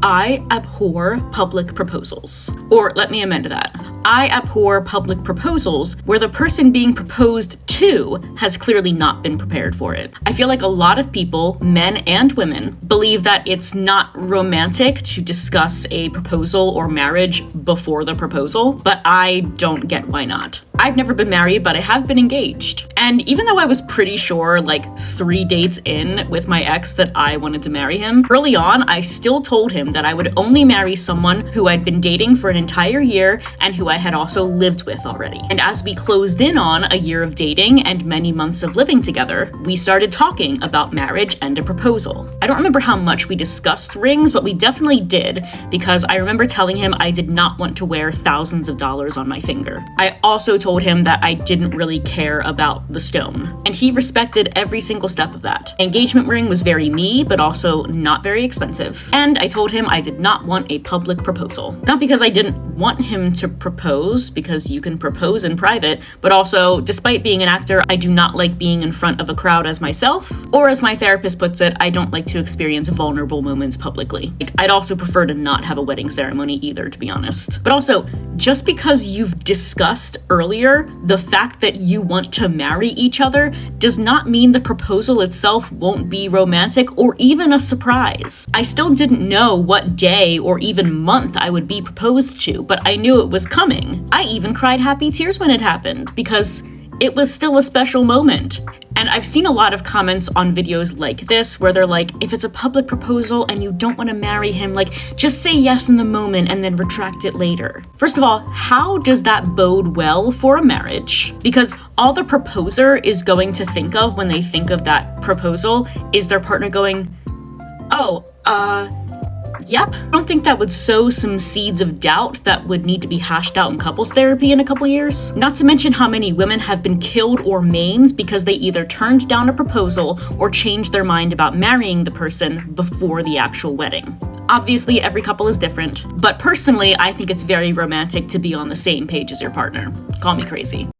I abhor public proposals. Or let me amend that. I abhor public proposals where the person being proposed to has clearly not been prepared for it. I feel like a lot of people, men and women, believe that it's not romantic to discuss a proposal or marriage before the proposal, but I don't get why not. I've never been married, but I have been engaged. And even though I was pretty sure, like 3 dates in with my ex, that I wanted to marry him, early on, I still told him that I would only marry someone who I'd been dating for an entire year and who I had also lived with already. And as we closed in on a year of dating and many months of living together, we started talking about marriage and a proposal. I don't remember how much we discussed rings, but we definitely did, because I remember telling him I did not want to wear thousands of dollars on my finger. I also told him that I didn't really care about the stone, and he respected every single step of that. Engagement ring was very me, but also not very expensive. And I told him I did not want a public proposal. Not because I didn't want him to propose, because you can propose in private, but also, despite being an actor, I do not like being in front of a crowd as myself, or as my therapist puts it, I don't like to experience vulnerable moments publicly. I'd also prefer to not have a wedding ceremony either, to be honest. But also, just because you've discussed earlier the fact that you want to marry each other does not mean the proposal itself won't be romantic or even a surprise. I still didn't know what day or even month I would be proposed to, but I knew it was coming. I even cried happy tears when it happened because it was still a special moment. And I've seen a lot of comments on videos like this where they're like, if it's a public proposal and you don't want to marry him, like, just say yes in the moment and then retract it later. First of all, how does that bode well for a marriage? Because all the proposer is going to think of when they think of that proposal is their partner going, oh, yep. I don't think that would sow some seeds of doubt that would need to be hashed out in couples therapy in a couple years. Not to mention how many women have been killed or maimed because they either turned down a proposal or changed their mind about marrying the person before the actual wedding. Obviously, every couple is different, but personally, I think it's very romantic to be on the same page as your partner. Call me crazy.